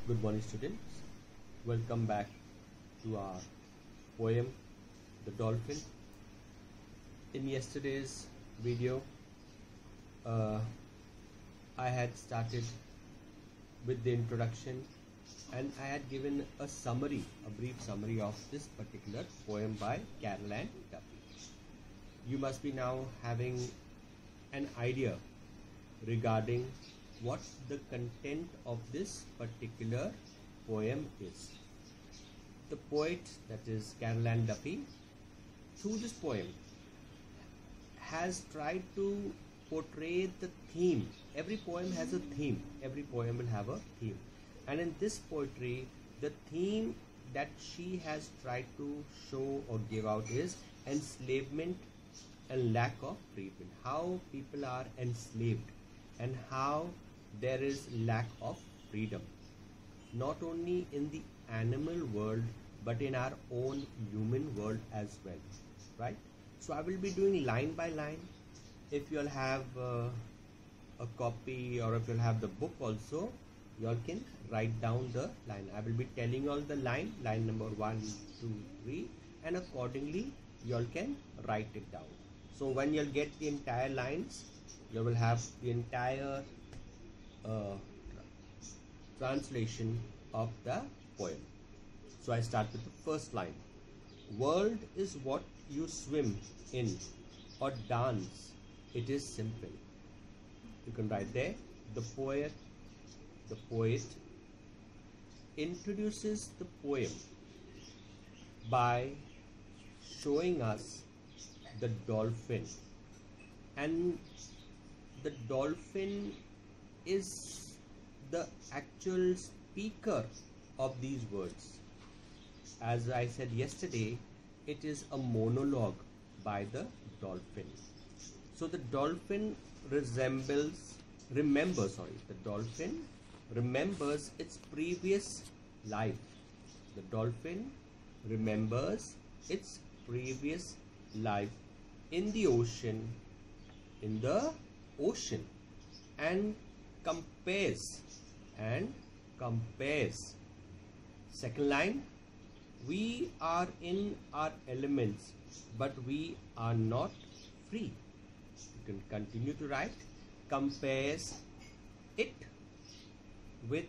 Good morning, students. Welcome back to our poem, The Dolphin. In yesterday's video, uh, I had started with the introduction and I had given a brief summary of this particular poem by Caroline Duffy. You must be now having an idea regarding what the content of this particular poem is. The poet, that is Caroline Duffy, through this poem has tried to portray the theme. Every poem has a theme. Every poem will have a theme. And in this poetry, the theme that she has tried to show or give out is enslavement and lack of freedom. How people are enslaved and how there is lack of freedom, not only in the animal world but in our own human world as well, right? So I will be doing line by line. If you'll have a copy or if you'll have the book also, y'all can write down the line. I will be telling all the line number 1, 2, 3, and accordingly y'all can write it down. So when you'll get the entire lines, you will have the entire translation of the poem. So I start with the first line. World is what you swim in or dance. It is simple. You can write there. The poet introduces the poem by showing us the dolphin, and the dolphin is the actual speaker of these words. As I said yesterday, it is a monologue by the dolphin. So the dolphin remembers its previous life. The dolphin remembers its previous life in the ocean, and compares. Second line, we are in our elements but we are not free. You can continue to write. Compares it with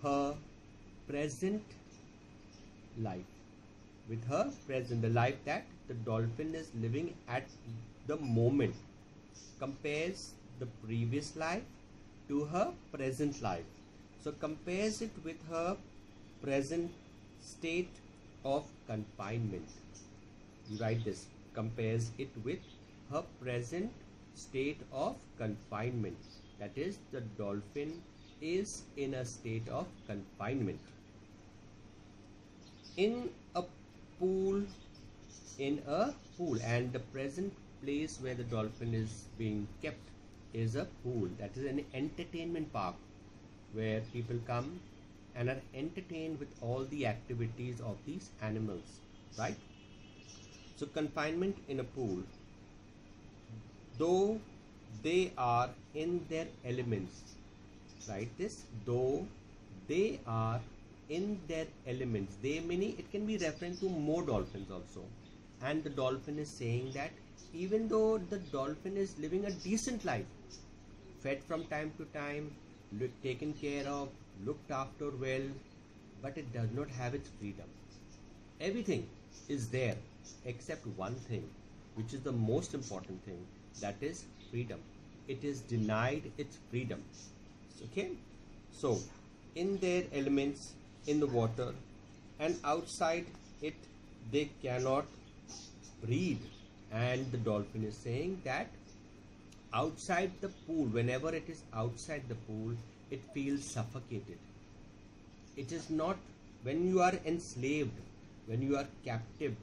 her present life, the life that the dolphin is living at the moment. Compares the previous life to her present life. So compares it with her present state of confinement. You write this. Compares it with her present state of confinement. That is, the dolphin is in a state of confinement. In a pool, and the present place where the dolphin is being kept is a pool. That is an entertainment park where people come and are entertained with all the activities of these animals, right? So confinement in a pool. Though they are in their elements, write this. Though they are in their elements. They meaning it can be referring to more dolphins also. And the dolphin is saying that even though the dolphin is living a decent life, fed from time to time, taken care of, looked after well, but it does not have its freedom. Everything is there except one thing, which is the most important thing, that is freedom. It is denied its freedom. Okay? So, in their elements, in the water, and outside it, they cannot breathe. And the dolphin is saying that outside the pool, whenever it is outside the pool, it feels suffocated. It is not when you are enslaved, when you are captive,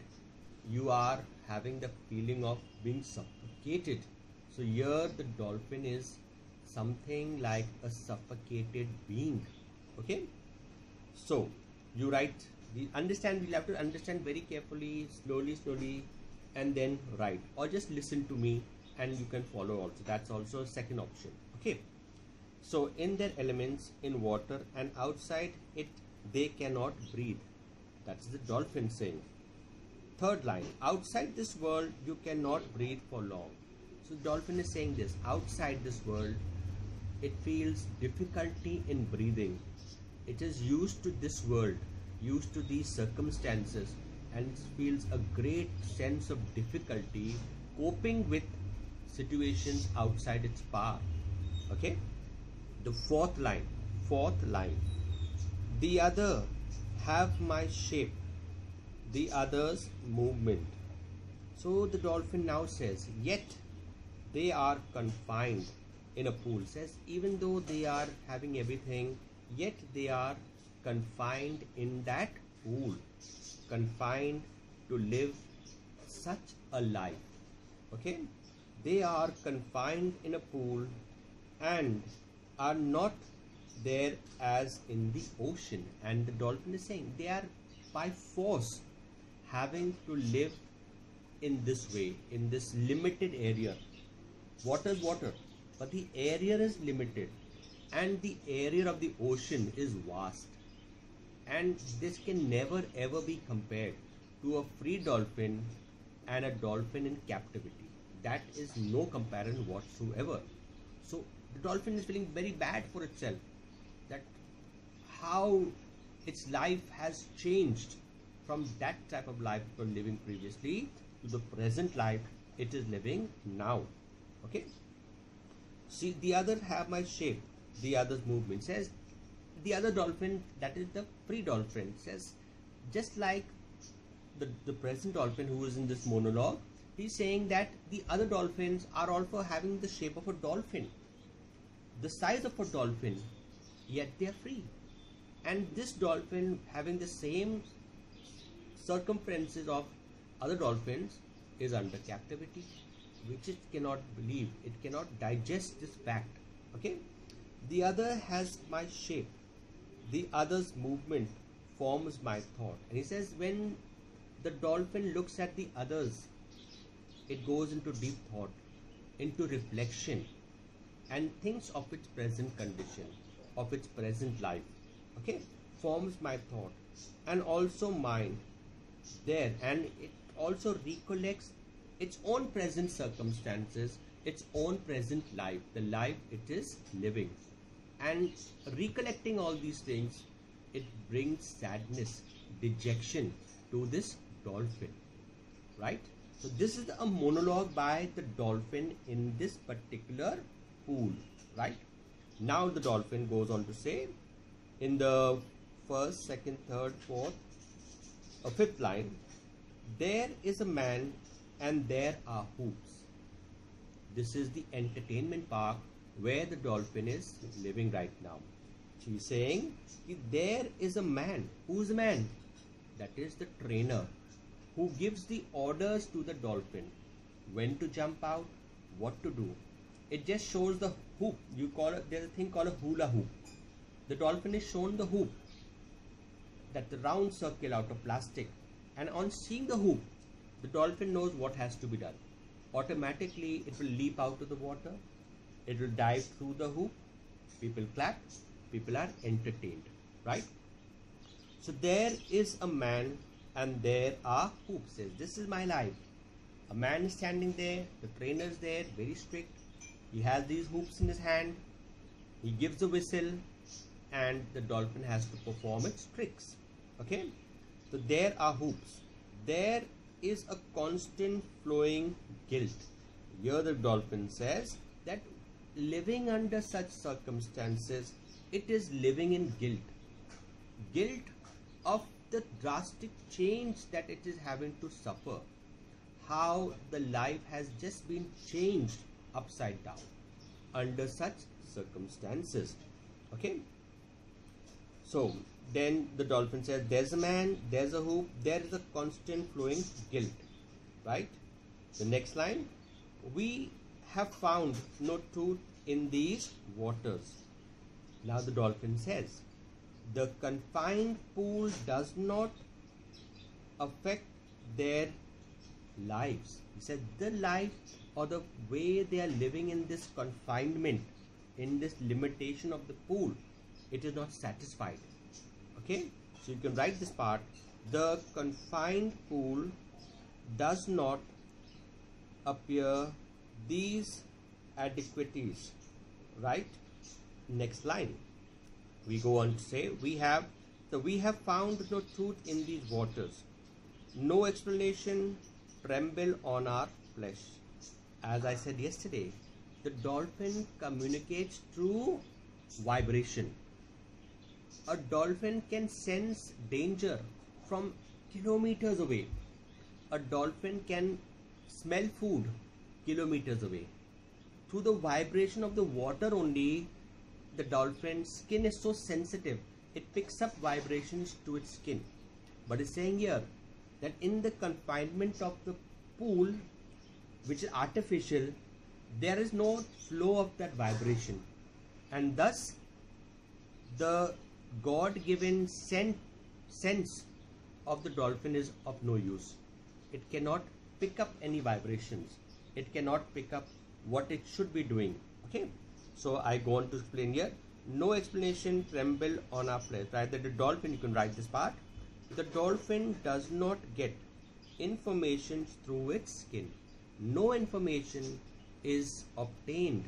you are having the feeling of being suffocated. So here the dolphin is something like a suffocated being. Okay? So you write, we'll have to understand very carefully, slowly, and then write, or just listen to me and you can follow also. That's also a second option. Okay? So in their elements in water and outside it they cannot breathe. That's the dolphin saying. Third line, outside this world you cannot breathe for long. So dolphin is saying this, outside this world it feels difficulty in breathing. It is used to this world, used to these circumstances, and it feels a great sense of difficulty coping with situations outside its power. Okay? The fourth line, the other have my shape, the other's movement. So the dolphin now says, yet they are confined in a pool. Says, even though they are having everything, yet they are confined in that pool, confined to live such a life. Okay, they are confined in a pool and are not there as in the ocean. And the dolphin is saying they are by force having to live in this way, in this limited area. Water is water, but the area is limited, and the area of the ocean is vast, and this can never ever be compared to a free dolphin and a dolphin in captivity. That is no comparison whatsoever. So the dolphin is feeling very bad for itself, that how its life has changed from that type of life it was living previously to the present life it is living now. Okay, see, the other have my shape, the other's movement. Says the other dolphin, that is the free dolphin, says just like the present dolphin who is in this monologue, he's saying that the other dolphins are also having the shape of a dolphin, the size of a dolphin, yet they are free. And this dolphin having the same circumferences of other dolphins is under captivity, which it cannot believe, it cannot digest this fact. Okay, the other has my shape, the other's movement forms my thought. And he says when the dolphin looks at the others, it goes into deep thought, into reflection, and thinks of its present condition, of its present life. Okay, forms my thought and also mine there, and it also recollects its own present circumstances, its own present life, the life it is living. And recollecting all these things, it brings sadness, dejection to this dolphin, right? So this is a monologue by the dolphin in this particular pool, right? Now the dolphin goes on to say in the first, second, third, fourth, fifth line, there is a man and there are hoops. This is the entertainment park where the dolphin is living right now. She's saying there is a man. Who's the man? That is the trainer who gives the orders to the dolphin, when to jump out, what to do. It just shows the hoop. You call it, there's a thing called a hula hoop. The dolphin is shown the hoop, that the round circle out of plastic, and on seeing the hoop, the dolphin knows what has to be done. Automatically it will leap out of the water, it will dive through the hoop, people clap, people are entertained, right? So there is a man and there are hoops. Says this is my life. A man is standing there, the trainer is there, very strict. He has these hoops in his hand, he gives a whistle, and the dolphin has to perform its tricks. Okay, so there are hoops. There is a constant flowing guilt. Here the dolphin says that living under such circumstances, it is living in guilt. Guilt of the drastic change that it is having to suffer. How the life has just been changed upside down under such circumstances. Okay, so then the dolphin says there's a man, there's a hoop, there is a constant flowing guilt, right? The next line, we have found no truth in these waters. Now the dolphin says the confined pool does not affect their lives. He said the life or the way they are living in this confinement in this limitation of the pool, it is not satisfied. Okay, so you can write this part. The confined pool does not appear these adequacies, right? Next line, we go on to say, we have found no truth in these waters, no explanation tremble on our flesh. As I said yesterday, the dolphin communicates through vibration. A dolphin can sense danger from kilometers away. A dolphin can smell food kilometers away. Through the vibration of the water only, the dolphin's skin is so sensitive, it picks up vibrations to its skin. But it's saying here that in the confinement of the pool, which is artificial, there is no flow of that vibration, and thus the God-given sense of the dolphin is of no use. It cannot pick up any vibrations. It cannot pick up what it should be doing. Okay, so I go on to explain here. No explanation tremble on our flesh. Right, that the dolphin, you can write this part. The dolphin does not get information through its skin. No information is obtained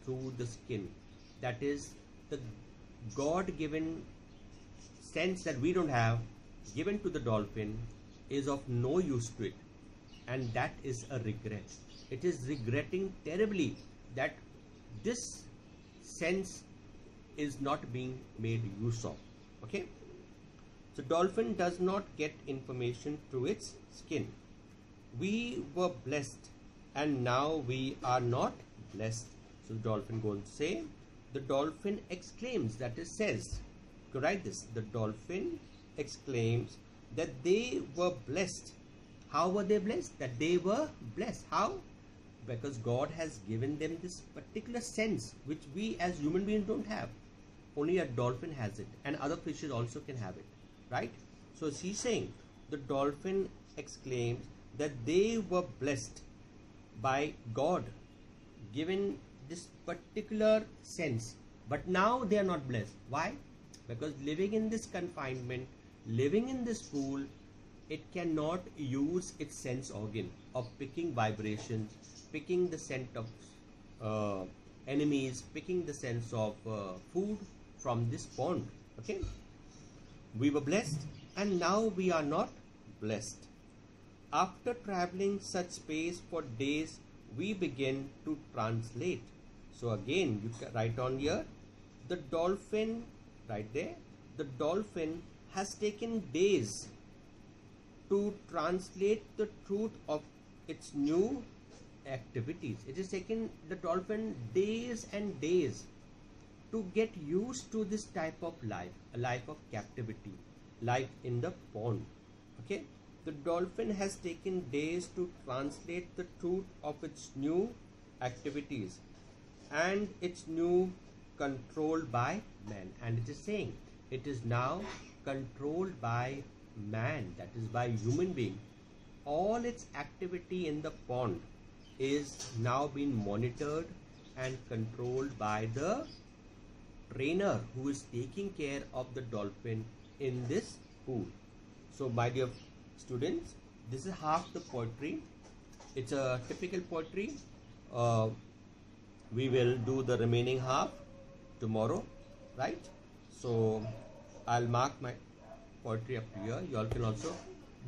through the skin. That is the God-given sense that we don't have, given to the dolphin, is of no use to it, and that is a regret. It is regretting terribly that this sense is not being made use of. Okay, so dolphin does not get information through its skin. We were blessed and now we are not blessed. So the dolphin goes to say, the dolphin exclaims, that is says, you can write this, the dolphin exclaims that they were blessed. How were they blessed? That they were blessed. How? Because God has given them this particular sense which we as human beings don't have. Only a dolphin has it, and other fishes also can have it, right? So she's saying the dolphin exclaims that they were blessed by God, given this particular sense, but now they are not blessed. Why? Because living in this confinement, living in this pool, it cannot use its sense organ of picking vibrations, picking the scent of enemies, picking the sense of food from this pond. Okay, we were blessed and now we are not blessed. After traveling such space for days, we begin to translate. So again, you can write on here, the dolphin, right there, the dolphin has taken days to translate the truth of its new activities. It has taken the dolphin days and days to get used to this type of life, a life of captivity, life in the pond. Okay, the dolphin has taken days to translate the truth of its new activities and its new control by man. And it is saying it is now controlled by man, that is by human being. All its activity in the pond is now being monitored and controlled by the trainer who is taking care of the dolphin in this pool. So my dear students, this is half the poetry. It's a typical poetry. We will do the remaining half tomorrow, right? So I'll mark my poetry up here. You all can also,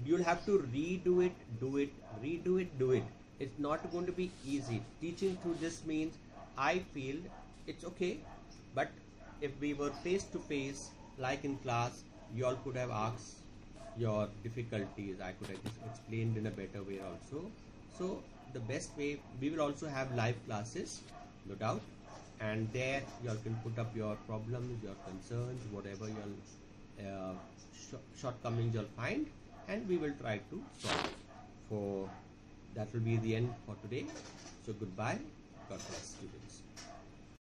you'll have to redo it, do it, redo it, do it. It's not going to be easy. Teaching through this means, I feel it's okay, but if we were face to face like in class, you all could have asked your difficulties. I could have explained in a better way also. So the best way, we will also have live classes, no doubt, and there you all can put up your problems, your concerns, whatever your shortcomings you'll find, and we will try to solve. For that will be the end for today. So goodbye. God bless, students.